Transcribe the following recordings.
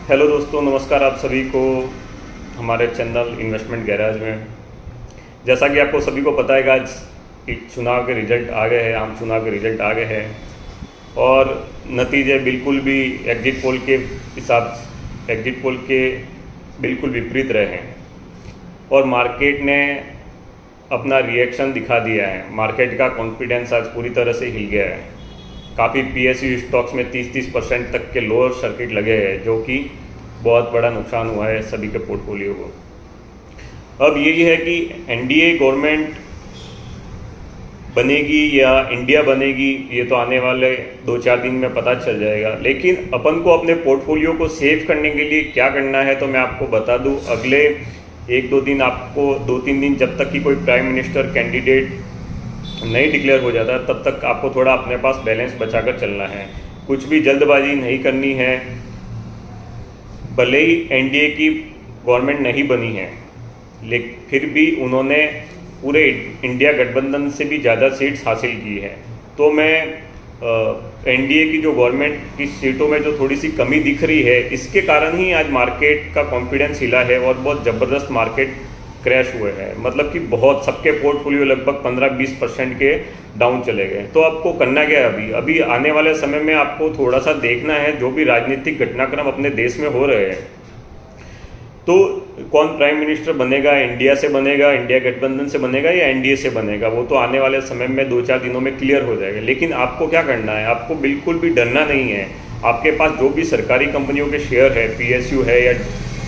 Hello दोस्तों, नमस्कार आप सभी को हमारे चैनल इन्वेस्टमेंट गैराज में। जैसा कि आपको सभी को पता है कि आज चुनाव के रिजल्ट आ गए हैं, आम चुनाव के रिजल्ट आ गए हैं और नतीजे बिल्कुल भी एग्जिट पोल के बिल्कुल विपरीत रहे हैं और मार्केट ने अपना रिएक्शन दिखा दिया है। मार्केट का कॉन्फिडेंस आज पूरी तरह से हिल गया है। काफ़ी पीएसयू स्टॉक्स में 30% तक के लोअर सर्किट लगे हैं, जो कि बहुत बड़ा नुकसान हुआ है सभी के पोर्टफोलियो को। अब यही है कि एनडीए गवर्नमेंट बनेगी या इंडिया बनेगी, ये तो आने वाले 2-4 दिन में पता चल जाएगा। लेकिन अपन को अपने पोर्टफोलियो को सेव करने के लिए क्या करना है तो मैं आपको बता दूं। अगले 1-2 दिन, आपको 2-3 दिन, जब तक कि कोई प्राइम मिनिस्टर कैंडिडेट नहीं डिक्लेयर हो जाता तब तक आपको थोड़ा अपने पास बैलेंस बचाकर चलना है। कुछ भी जल्दबाजी नहीं करनी है। भले ही एनडीए की गवर्नमेंट नहीं बनी है, लेकिन फिर भी उन्होंने पूरे इंडिया गठबंधन से भी ज़्यादा सीट्स हासिल की है। तो मैं एनडीए की जो गवर्नमेंट की सीटों में जो थोड़ी सी कमी दिख रही है, इसके कारण ही आज मार्केट का कॉन्फिडेंस हिला है और बहुत ज़बरदस्त मार्केट क्रैश हुए हैं। मतलब कि बहुत सबके पोर्टफोलियो लगभग 15-20% के डाउन चले गए। तो आपको करना क्या है? अभी आने वाले समय में आपको थोड़ा सा देखना है जो भी राजनीतिक घटनाक्रम अपने देश में हो रहे हैं। तो कौन प्राइम मिनिस्टर बनेगा, इंडिया से बनेगा, इंडिया गठबंधन से बनेगा या एनडीए से बनेगा, वो तो आने वाले समय में 2-4 दिनों में क्लियर हो जाएगा। लेकिन आपको क्या करना है? आपको बिल्कुल भी डरना नहीं है। आपके पास जो भी सरकारी कंपनियों के शेयर है, पीएसयू है या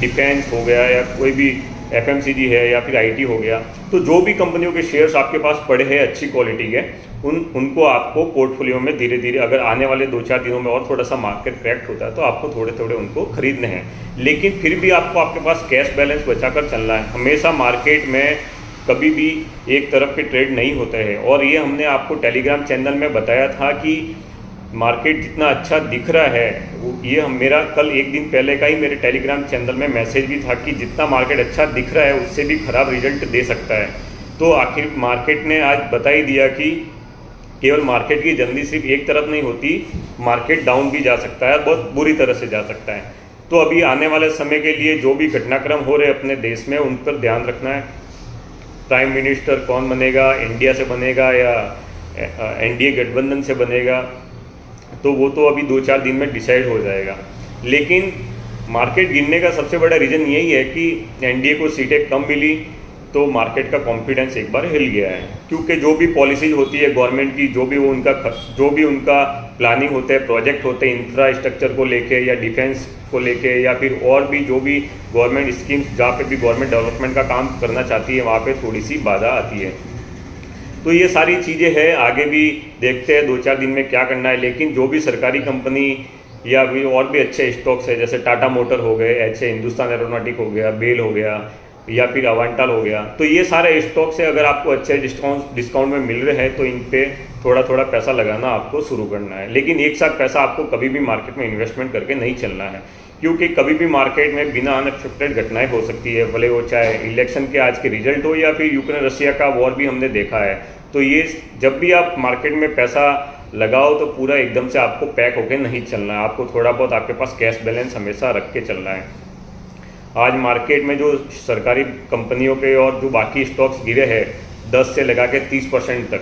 डिफेंस हो गया या कोई भी एफएमसीजी है या फिर आईटी हो गया, तो जो भी कंपनियों के शेयर्स आपके पास पड़े हैं अच्छी क्वालिटी के, उनको आपको पोर्टफोलियो में धीरे धीरे, अगर आने वाले 2-4 दिनों में और थोड़ा सा मार्केट क्रैक्ट होता है तो आपको थोड़े थोड़े उनको खरीदने हैं। लेकिन फिर भी आपको आपके पास कैश बैलेंस बचाकर चलना है। हमेशा मार्केट में कभी भी एक तरफ के ट्रेड नहीं होते हैं। और ये हमने आपको टेलीग्राम चैनल में बताया था कि मार्केट जितना अच्छा दिख रहा है, ये मेरा कल 1 दिन पहले का ही मेरे टेलीग्राम चैनल में मैसेज भी था कि जितना मार्केट अच्छा दिख रहा है उससे भी ख़राब रिजल्ट दे सकता है। तो आखिर मार्केट ने आज बता ही दिया कि केवल मार्केट की जल्दी सिर्फ एक तरफ नहीं होती, मार्केट डाउन भी जा सकता है, बहुत बुरी तरह से जा सकता है। तो अभी आने वाले समय के लिए जो भी घटनाक्रम हो रहे अपने देश में, उन पर ध्यान रखना है। प्राइम मिनिस्टर कौन बनेगा, इंडिया से बनेगा या एनडीए गठबंधन से बनेगा, तो वो तो अभी 2-4 दिन में डिसाइड हो जाएगा। लेकिन मार्केट गिरने का सबसे बड़ा रीज़न यही है कि एनडीए को सीटें कम मिली तो मार्केट का कॉन्फिडेंस एक बार हिल गया है। क्योंकि जो भी पॉलिसीज होती है गवर्नमेंट की, जो भी उनका प्लानिंग होते हैं, प्रोजेक्ट होते हैं इंफ्रास्ट्रक्चर को लेके या डिफेंस को लेके या फिर और भी जो भी गवर्नमेंट स्कीम्स, जहाँ पे भी गवर्नमेंट डेवलपमेंट का काम करना चाहती है, वहाँ पे थोड़ी सी बाधा आती है। तो ये सारी चीज़ें हैं, आगे भी देखते हैं 2-4 दिन में क्या करना है। लेकिन जो भी सरकारी कंपनी या भी और भी अच्छे स्टॉक्स है, जैसे टाटा मोटर हो गए, ऐसे हिंदुस्तान एरोनॉटिक हो गया, बेल हो गया या फिर अवांटाल हो गया, तो ये सारे स्टॉक्स है, अगर आपको अच्छे डिस्काउंट में मिल रहे हैं तो इन पे थोड़ा थोड़ा पैसा लगाना आपको शुरू करना है। लेकिन एक साथ पैसा आपको कभी भी मार्केट में इन्वेस्टमेंट करके नहीं चलना है, क्योंकि कभी भी मार्केट में बिना अनएक्सपेक्टेड घटनाएं हो सकती है। भले वो चाहे इलेक्शन के आज के रिजल्ट हो या फिर यूक्रेन रशिया का वॉर भी हमने देखा है। तो ये जब भी आप मार्केट में पैसा लगाओ तो पूरा एकदम से आपको पैक होकर नहीं चलना है। आपको थोड़ा बहुत आपके पास कैश बैलेंस हमेशा रख के चलना है। आज मार्केट में जो सरकारी कंपनियों के और जो बाकी स्टॉक्स गिरे हैं 10 से लगा के 30% तक,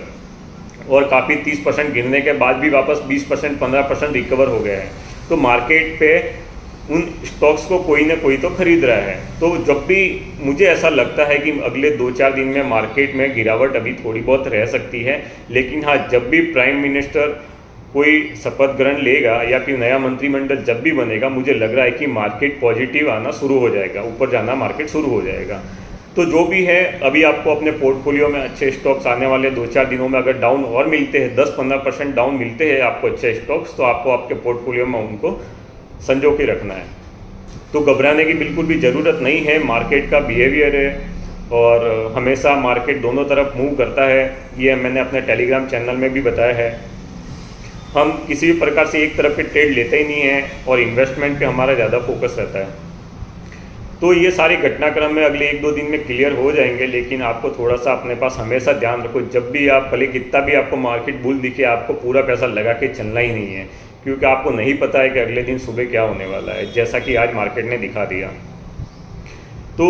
और काफ़ी 30% गिरने के बाद भी वापस 20%, 15% रिकवर हो गए हैं। तो मार्केट पे उन स्टॉक्स को कोई ना कोई तो खरीद रहा है। तो जब भी मुझे ऐसा लगता है कि अगले 2-4 दिन में मार्केट में गिरावट अभी थोड़ी बहुत रह सकती है, लेकिन हाँ, जब भी प्राइम मिनिस्टर कोई शपथ ग्रहण लेगा या फिर नया मंत्रिमंडल जब भी बनेगा, मुझे लग रहा है कि मार्केट पॉजिटिव आना शुरू हो जाएगा, ऊपर जाना मार्केट शुरू हो जाएगा। तो जो भी है, अभी आपको अपने पोर्टफोलियो में अच्छे स्टॉक्स आने वाले 2-4 दिनों में अगर डाउन और मिलते हैं, 10-15% डाउन मिलते हैं आपको अच्छे स्टॉक्स, तो आपको आपके पोर्टफोलियो में उनको संजो के रखना है। तो घबराने की बिल्कुल भी ज़रूरत नहीं है। मार्केट का बिहेवियर है और हमेशा मार्केट दोनों तरफ मूव करता है, ये मैंने अपने टेलीग्राम चैनल में भी बताया है। हम किसी भी प्रकार से एक तरफ के ट्रेड लेते ही नहीं हैं और इन्वेस्टमेंट पे हमारा ज़्यादा फोकस रहता है। तो ये सारे घटनाक्रम में अगले 1-2 दिन में क्लियर हो जाएंगे। लेकिन आपको थोड़ा सा अपने पास हमेशा ध्यान रखो, जब भी आप, भले कितना भी आपको मार्केट बुल दिखे, आपको पूरा पैसा लगा के चलना ही नहीं है, क्योंकि आपको नहीं पता है कि अगले दिन सुबह क्या होने वाला है, जैसा कि आज मार्केट ने दिखा दिया। तो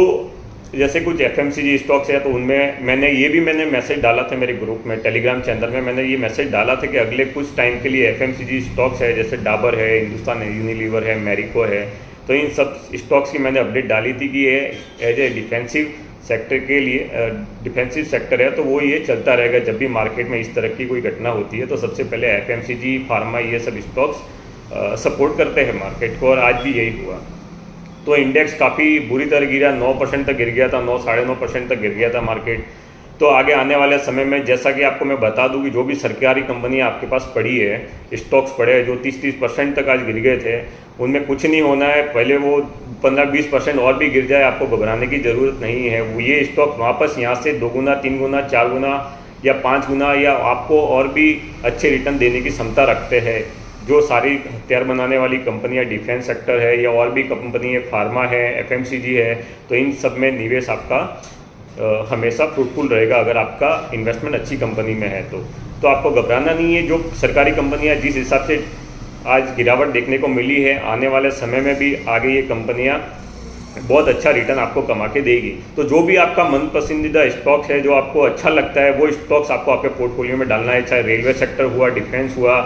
जैसे कुछ FMCG स्टॉक्स है, तो उनमें मैंने मैसेज डाला था मेरे ग्रुप में, टेलीग्राम चैनल में मैंने ये मैसेज डाला था कि अगले कुछ टाइम के लिए FMCG स्टॉक्स है, जैसे डाबर है, हिंदुस्तान यूनिलीवर है, मैरिको है, तो इन सब स्टॉक्स की मैंने अपडेट डाली थी कि ये एज ए डिफेंसिव सेक्टर के लिए डिफेंसिव सेक्टर है, तो वो ये चलता रहेगा। जब भी मार्केट में इस तरह की कोई घटना होती है तो सबसे पहले FMCG, फार्मा, ये सब स्टॉक्स सपोर्ट करते हैं मार्केट को, और आज भी यही हुआ। तो इंडेक्स काफ़ी बुरी तरह गिरा, 9% तक गिर गया था, 9-9.5% तक गिर गया था मार्केट। तो आगे आने वाले समय में, जैसा कि आपको मैं बता दूं कि जो भी सरकारी कंपनियां आपके पास पड़ी है, स्टॉक्स पड़े हैं जो 30% तक आज गिर गए थे, उनमें कुछ नहीं होना है। पहले वो 15-20% और भी गिर जाए, आपको घबराने की ज़रूरत नहीं है। वो ये स्टॉक वापस यहाँ से 2 गुना, 3 गुना, 4 गुना या 5 गुना या आपको और भी अच्छे रिटर्न देने की क्षमता रखते हैं। जो सारी हथियार बनाने वाली कंपनियां, डिफेंस सेक्टर है या और भी कंपनी है, फार्मा है, FMCG है, तो इन सब में निवेश आपका हमेशा फ्रूटफुल रहेगा अगर आपका इन्वेस्टमेंट अच्छी कंपनी में है। तो आपको घबराना नहीं है। जो सरकारी कंपनियां जिस हिसाब से आज गिरावट देखने को मिली है, आने वाले समय में भी आगे ये कंपनियां बहुत अच्छा रिटर्न आपको कमा के देगी। तो जो भी आपका मन पसंदीदा स्टॉक्स है, जो आपको अच्छा लगता है, वो स्टॉक्स आपको आपके पोर्टफोलियो में डालना है। चाहे रेलवे सेक्टर हुआ, डिफेंस हुआ,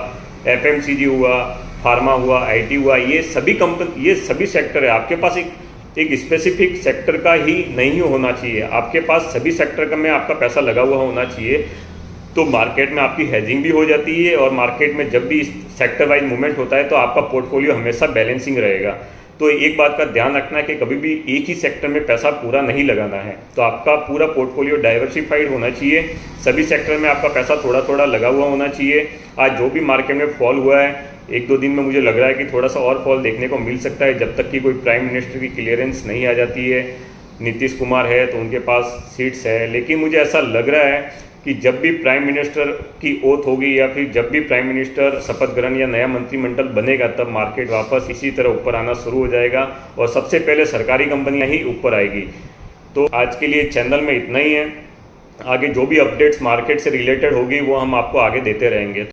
FMCG हुआ, फार्मा हुआ, IT हुआ, ये सभी सेक्टर है। आपके पास एक स्पेसिफिक सेक्टर का ही नहीं होना चाहिए, आपके पास सभी सेक्टर का में आपका पैसा लगा हुआ होना चाहिए। तो मार्केट में आपकी हेजिंग भी हो जाती है, और मार्केट में जब भी सेक्टर वाइज मूवमेंट होता है तो आपका पोर्टफोलियो हमेशा बैलेंसिंग रहेगा। तो एक बात का ध्यान रखना है कि कभी भी एक ही सेक्टर में पैसा पूरा नहीं लगाना है। तो आपका पूरा पोर्टफोलियो डाइवर्सिफाइड होना चाहिए, सभी सेक्टर में आपका पैसा थोड़ा थोड़ा लगा हुआ होना चाहिए। आज जो भी मार्केट में फॉल हुआ है, 1-2 दिन में मुझे लग रहा है कि थोड़ा सा और फॉल देखने को मिल सकता है, जब तक कि कोई प्राइम मिनिस्टर की क्लियरेंस नहीं आ जाती है। नीतीश कुमार है तो उनके पास सीट्स है, लेकिन मुझे ऐसा लग रहा है कि जब भी प्राइम मिनिस्टर की ओथ होगी या फिर जब भी प्राइम मिनिस्टर शपथ ग्रहण या नया मंत्रिमंडल बनेगा, तब मार्केट वापस इसी तरह ऊपर आना शुरू हो जाएगा, और सबसे पहले सरकारी कंपनियां ही ऊपर आएगी। तो आज के लिए चैनल में इतना ही है। आगे जो भी अपडेट्स मार्केट से रिलेटेड होगी वो हम आपको आगे देते रहेंगे।